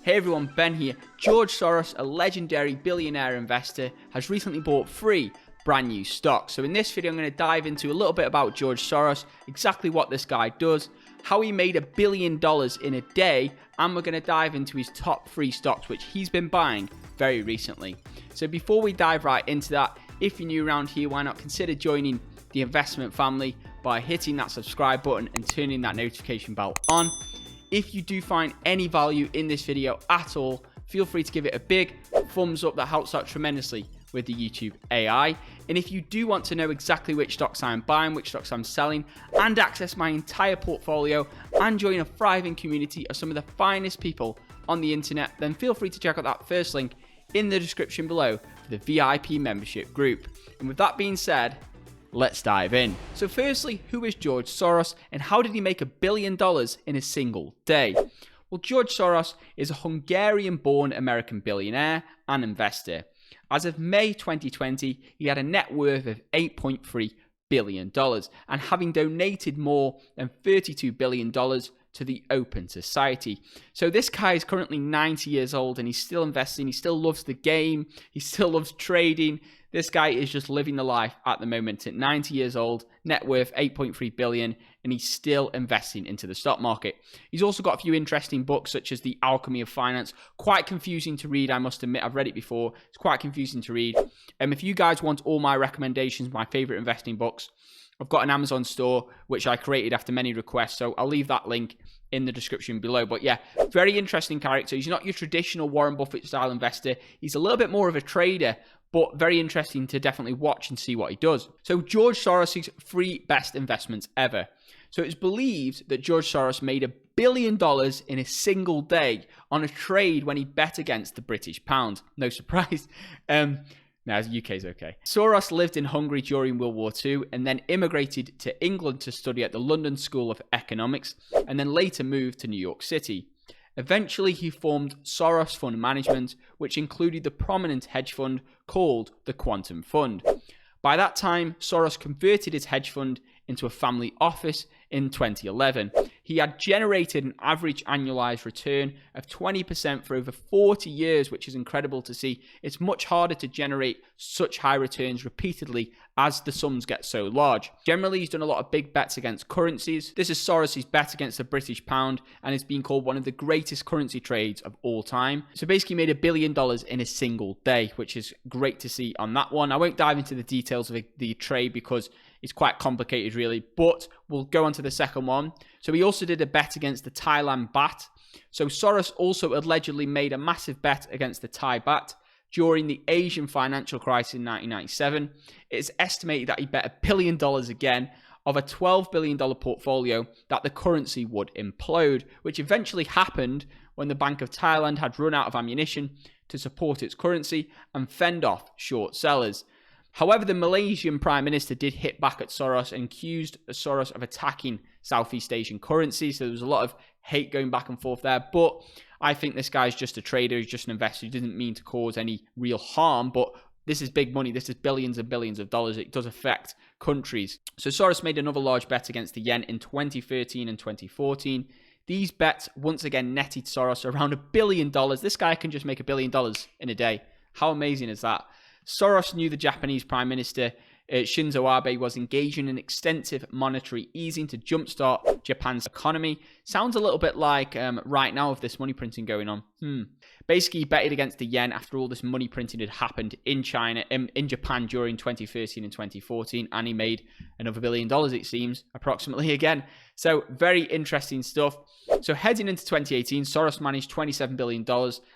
Hey everyone, Ben here. George Soros, a legendary billionaire investor, has recently bought 3 brand new stocks. So in this video, I'm going to dive into a little bit about George Soros, exactly what this guy does, how he made $1 billion in a day, and we're going to dive into his top 3 stocks, which he's been buying very recently. So before we dive right into that, if you're new around here, why not consider joining the investment family by hitting that subscribe button and turning that notification bell on. If you do find any value in this video at all, feel free to give it a big thumbs up. That helps out tremendously with the YouTube AI. And if you do want to know exactly which stocks I'm buying, which stocks I'm selling, and access my entire portfolio and join a thriving community of some of the finest people on the internet, then feel free to check out that first link in the description below for the VIP membership group. And with that being said, let's dive in. So firstly, who is George Soros and how did he make $1 billion in a single day? Well, George Soros is a Hungarian-born American billionaire and investor. As of May 2020, he had a net worth of $8.3 billion and having donated more than $32 billion to the open society. So this guy is currently 90 years old and he's still investing. He still loves the game. He still loves trading. This guy is just living the life at the moment at 90 years old, net worth $8.3 billion, and he's still investing into the stock market. He's also got a few interesting books such as The Alchemy of Finance. Quite confusing to read, I must admit. I've read it before. It's quite confusing to read. If you guys want all my recommendations, my favorite investing books, I've got an Amazon store, which I created after many requests, so I'll leave that link in the description below. But yeah, very interesting character. He's not your traditional Warren Buffett style investor. He's a little bit more of a trader, but very interesting to definitely watch and see what he does. So George Soros' 3 best investments ever. So it's believed that George Soros made $1 billion in a single day on a trade when he bet against the British pound. No surprise. No, the UK's okay. Soros lived in Hungary during World War II and then immigrated to England to study at the London School of Economics and then later moved to New York City. Eventually, he formed Soros Fund Management, which included the prominent hedge fund called the Quantum Fund. By that time, Soros converted his hedge fund into a family office in 2011. He had generated an average annualized return of 20% for over 40 years, which is incredible to see. It's much harder to generate such high returns repeatedly as the sums get so large. Generally, he's done a lot of big bets against currencies. This is Soros' bet against the British pound and it's been called one of the greatest currency trades of all time. So basically made $1 billion in a single day, which is great to see on that one. I won't dive into the details of the trade because it's quite complicated really, but we'll go on to the second one. So he also did a bet against the Thailand baht. So Soros also allegedly made a massive bet against the Thai baht during the Asian financial crisis in 1997. It's estimated that he bet $1 billion again of a $12 billion portfolio that the currency would implode, which eventually happened when the Bank of Thailand had run out of ammunition to support its currency and fend off short sellers. However, the Malaysian Prime Minister did hit back at Soros and accused Soros of attacking Southeast Asian currency. So there was a lot of hate going back and forth there. But I think this guy's just a trader. He's just an investor. He didn't mean to cause any real harm. But this is big money. This is billions and billions of dollars. It does affect countries. So Soros made another large bet against the yen in 2013 and 2014. These bets once again netted Soros around $1 billion. This guy can just make $1 billion in a day. How amazing is that? Soros knew the Japanese Prime Minister Shinzo Abe was engaging in extensive monetary easing to jumpstart Japan's economy. Sounds a little bit like right now with this money printing going on. Basically, he betted against the yen after all this money printing had happened in China, in Japan during 2013 and 2014, and he made another $1 billion, it seems, approximately again. So very interesting stuff. So heading into 2018, Soros managed $27 billion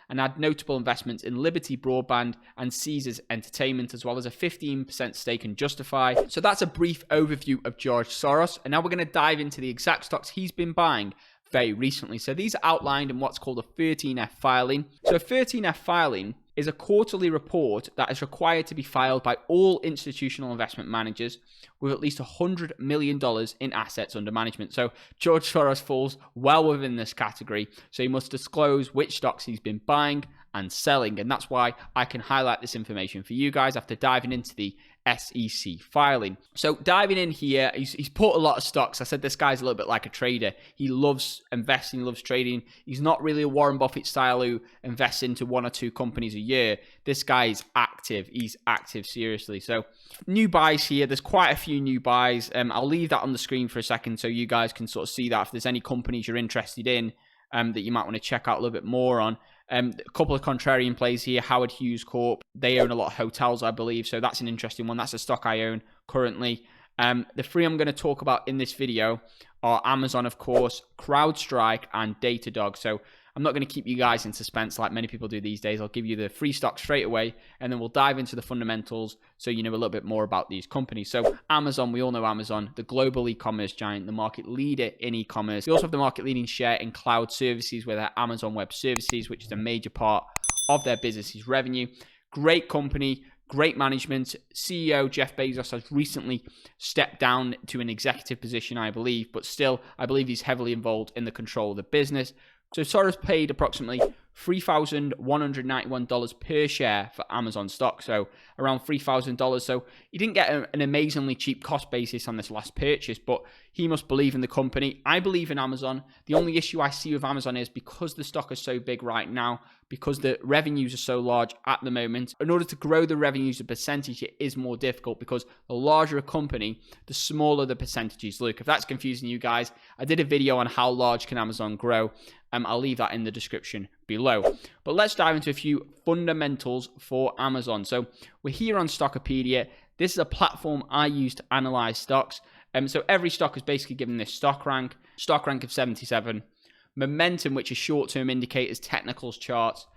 and had notable investments in Liberty Broadband and Caesars Entertainment, as well as a 15% stake in Justify. So that's a brief overview of George Soros. And now we're going to dive into the exact stocks he's been buying very recently. So these are outlined in what's called a 13F filing. So a 13F filing is a quarterly report that is required to be filed by all institutional investment managers with at least $100 million in assets under management. So George Soros falls well within this category. So he must disclose which stocks he's been buying and selling. And that's why I can highlight this information for you guys after diving into the SEC filing. So diving in here, he's put a lot of stocks. I said this guy's a little bit like a trader. He loves investing, he loves trading. He's not really a Warren Buffett style who invests into 1 or 2 companies a year. This guy is active. He's active, seriously. So new buys here. There's quite a few new buys. I'll leave that on the screen for a second so you guys can sort of see that if there's any companies you're interested in that you might want to check out a little bit more on. A couple of contrarian plays here. Howard Hughes Corp. They own a lot of hotels, I believe. So that's an interesting one. That's a stock I own currently. The 3 I'm going to talk about in this video are Amazon, of course, Crowdstrike, and Datadog. So I'm not going to keep you guys in suspense like many people do these days. I'll give you the 3 stocks straight away, and then we'll dive into the fundamentals so you know a little bit more about these companies. So Amazon, we all know Amazon, the global e-commerce giant, the market leader in e-commerce. We also have the market leading share in cloud services with their Amazon Web Services, which is a major part of their business's revenue. Great company, great management. CEO Jeff Bezos has recently stepped down to an executive position, I believe, but still, I believe he's heavily involved in the control of the business. So Soros paid approximately $3,191 per share for Amazon stock, so around $3,000. So he didn't get an amazingly cheap cost basis on this last purchase, but he must believe in the company. I believe in Amazon. The only issue I see with Amazon is because the stock is so big right now, because the revenues are so large at the moment, in order to grow the revenues a percentage, it is more difficult because the larger a company, the smaller the percentages. Look, if that's confusing you guys, I did a video on how large can Amazon grow. I'll leave that in the description below. But let's dive into a few fundamentals for Amazon. So we're here on Stockopedia. This is a platform I use to analyze stocks. So every stock is basically given this stock rank of 77, momentum, which is short-term indicators, technicals charts,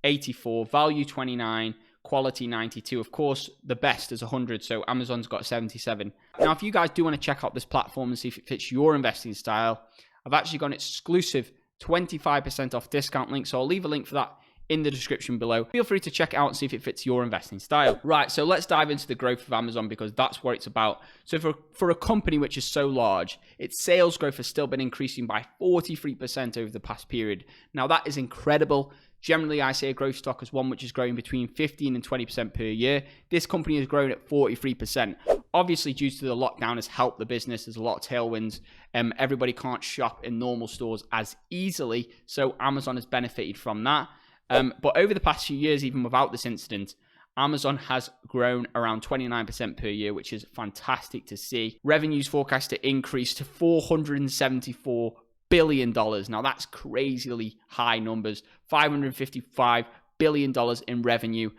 84, value 29, quality 92. Of course, the best is 100, so Amazon's got 77. Now, if you guys do want to check out this platform and see if it fits your investing style, I've actually got an exclusive 25% off discount link, so I'll leave a link for that in the description below. Feel free to check it out and see if it fits your investing style. Right, so let's dive into the growth of Amazon because that's what it's about. So for a company which is so large, its sales growth has still been increasing by 43% over the past period. Now that is incredible. Generally, I say a growth stock is one which is growing between 15 and 20% per year. This company has grown at 43%. Obviously, due to the lockdown has helped the business. There's a lot of tailwinds. Everybody can't shop in normal stores as easily, so Amazon has benefited from that. But over the past few years, even without this incident, Amazon has grown around 29% per year, which is fantastic to see. Revenues forecast to increase to $474 billion. Now, that's crazily high numbers. $555 billion in revenue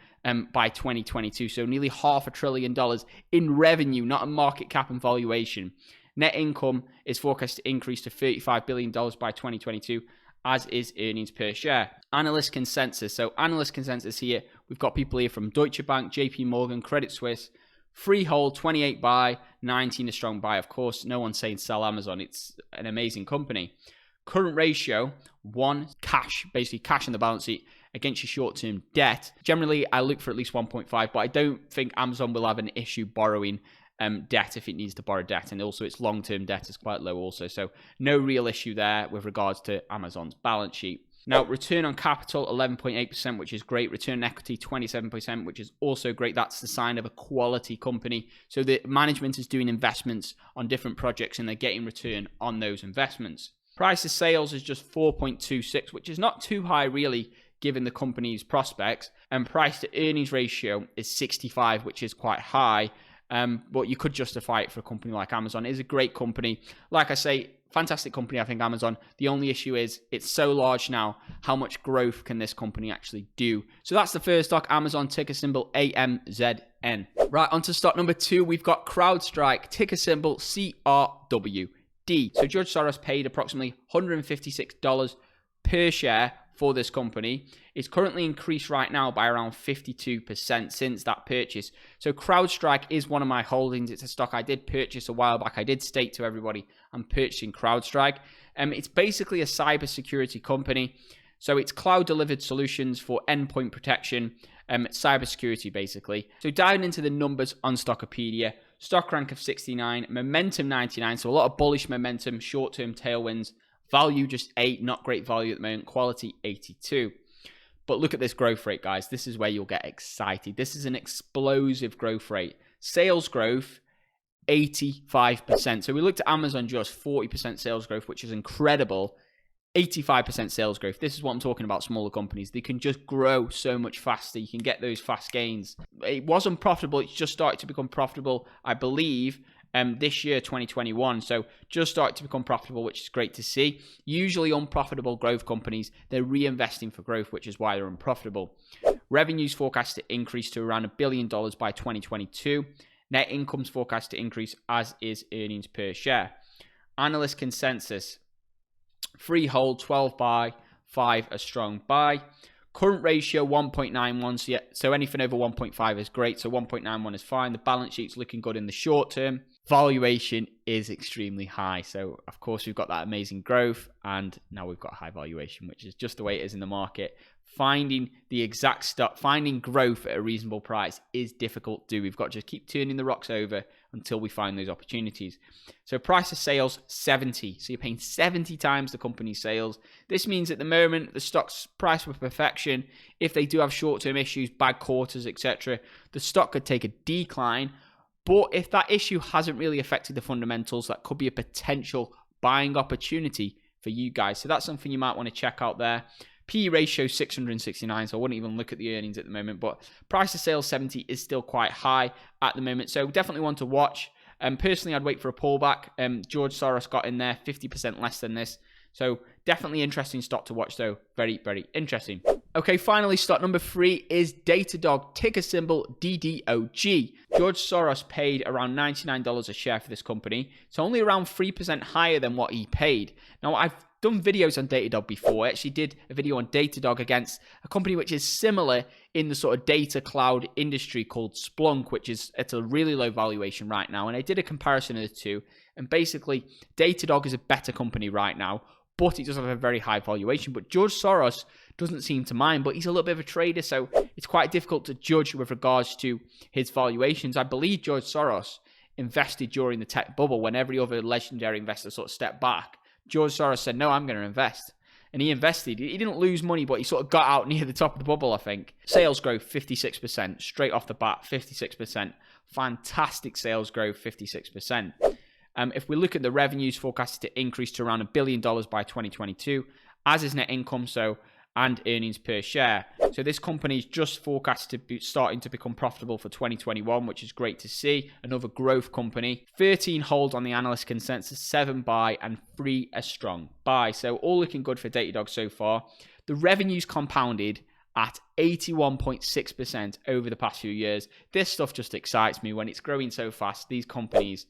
by 2022. So nearly $500 billion in revenue, not in market cap and valuation. Net income is forecast to increase to $35 billion by 2022, as is earnings per share. Analyst consensus. So analyst consensus here, we've got people here from Deutsche Bank, JP Morgan, Credit Suisse, Freehold, 28 buy, 19 a strong buy. Of course, no one's saying sell Amazon. It's an amazing company. Current ratio, 1, cash, basically cash in the balance sheet against your short-term debt. Generally, I look for at least 1.5, but I don't think Amazon will have an issue borrowing debt if it needs to borrow debt. And also its long-term debt is quite low also. So no real issue there with regards to Amazon's balance sheet. Now, return on capital, 11.8%, which is great. Return on equity, 27%, which is also great. That's the sign of a quality company. So the management is doing investments on different projects and they're getting return on those investments. Price to sales is just 4.26, which is not too high really, given the company's prospects. And price to earnings ratio is 65, which is quite high. But you could justify it for a company like Amazon. It is a great company. Like I say, fantastic company, I think, Amazon. The only issue is it's so large now. How much growth can this company actually do? So that's the first stock, Amazon, ticker symbol AMZN. Right, on to stock number 2. We've got Crowdstrike, ticker symbol CRWD. So George Soros paid approximately $156 per share for this company. It's currently increased right now by around 52% since that purchase. So Crowdstrike is one of my holdings. It's a stock I did purchase a while back. I did state to everybody I'm purchasing Crowdstrike. It's basically a cybersecurity company. So it's cloud-delivered solutions for endpoint protection, cybersecurity basically. So diving into the numbers on Stockopedia, stock rank of 69, momentum 99, so a lot of bullish momentum, short-term tailwinds, value just 8, not great value at the moment, quality 82. But look at this growth rate, guys. This is where you'll get excited. This is an explosive growth rate. Sales growth, 85%. So we looked at Amazon, just 40% sales growth, which is incredible. 85% sales growth. This is what I'm talking about, smaller companies. They can just grow so much faster. You can get those fast gains. It wasn't profitable. It's just started to become profitable, I believe, this year, 2021. So just started to become profitable, which is great to see. Usually unprofitable growth companies, they're reinvesting for growth, which is why they're unprofitable. Revenues forecast to increase to around $1 billion by 2022. Net income's forecast to increase, as is earnings per share. Analyst consensus. 3 hold, 12 buy, 5 a strong buy. Current ratio 1.91, so anything over 1.5 is great. So 1.91 is fine. The balance sheet's looking good in the short term. Valuation is extremely high. So of course we've got that amazing growth, and now we've got high valuation, which is just the way it is in the market. Finding the exact stuff, finding growth at a reasonable price is difficult to do. We've got to just keep turning the rocks over until we find those opportunities. So price of sales, 70. So you're paying 70 times the company's sales. This means at the moment, the stock's priced for perfection. If they do have short-term issues, bad quarters, etc., the stock could take a decline. But if that issue hasn't really affected the fundamentals, that could be a potential buying opportunity for you guys. So that's something you might want to check out there. PE ratio 669, so I wouldn't even look at the earnings at the moment, but price to sales 70 is still quite high at the moment, so definitely one to watch. Personally, I'd wait for a pullback. George Soros got in there 50% less than this, so definitely interesting stock to watch though. Very, very interesting. Okay, finally, stock number 3 is Datadog, ticker symbol DDOG. George Soros paid around $99 a share for this company, so only around 3% higher than what he paid. Now, I've done videos on Datadog before. I actually did a video on Datadog against a company which is similar in the sort of data cloud industry called Splunk, which is at a really low valuation right now. And I did a comparison of the two. And basically, Datadog is a better company right now, but it does have a very high valuation. But George Soros doesn't seem to mind, but he's a little bit of a trader, so it's quite difficult to judge with regards to his valuations. I believe George Soros invested during the tech bubble when every other legendary investor sort of stepped back. George Soros said, no, I'm going to invest. And he invested. He didn't lose money, but he sort of got out near the top of the bubble, I think. Sales growth, 56%. Straight off the bat, 56%. Fantastic sales growth, 56%. If we look at the revenues forecasted to increase to around $1 billion by 2022, as is net income, and earnings per share. So this company is just forecast to be starting to become profitable for 2021, which is great to see. Another growth company. 13 hold on the analyst consensus, 7 buy, and 3 a strong buy. So all looking good for Datadog so far. The revenues compounded at 81.6% over the past few years. This stuff just excites me when it's growing so fast. These companies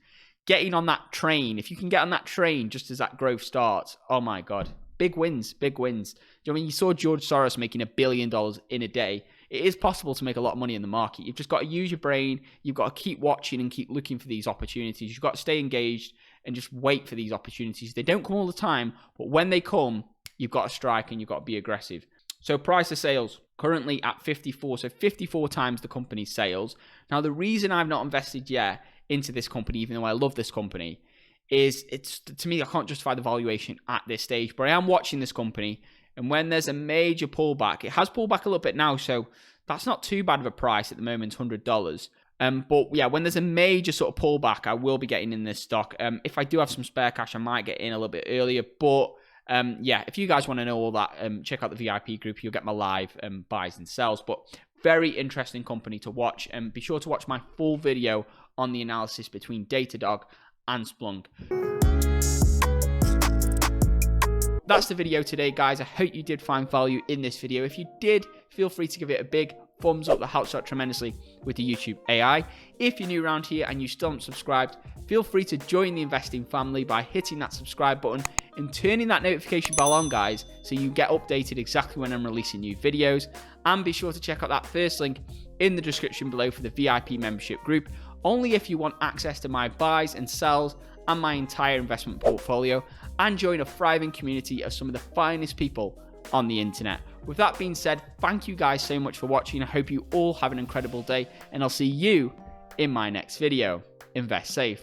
getting on that train, if you can get on that train just as that growth starts, oh my God. Big wins, big wins. I mean, you saw George Soros making $1 billion in a day. It is possible to make a lot of money in the market. You've just got to use your brain. You've got to keep watching and keep looking for these opportunities. You've got to stay engaged and just wait for these opportunities. They don't come all the time, but when they come, you've got to strike and you've got to be aggressive. So price of sales, currently at 54. So 54 times the company's sales. Now, the reason I've not invested yet into this company, even though I love this company, is it's, to me, I can't justify the valuation at this stage, but I am watching this company, and when there's a major pullback, it has pulled back a little bit now, so that's not too bad of a price at the moment, $100. But yeah, when there's a major sort of pullback, I will be getting in this stock. If I do have some spare cash, I might get in a little bit earlier, but yeah, if you guys want to know all that, check out the VIP group. You'll get my live buys and sells, but very interesting company to watch, and be sure to watch my full video on the analysis between Datadog and Splunk. That's the video today, guys. I hope you did find value in this video. If you did, feel free to give it a big thumbs up. That helps out tremendously with the YouTube AI. If you're new around here and you still haven't subscribed, feel free to join the investing family by hitting that subscribe button and turning that notification bell on, guys, so you get updated exactly when I'm releasing new videos. And be sure to check out that first link in the description below for the VIP membership group, only if you want access to my buys and sells and my entire investment portfolio, and join a thriving community of some of the finest people on the internet. With that being said, thank you guys so much for watching. I hope you all have an incredible day, and I'll see you in my next video. Invest safe.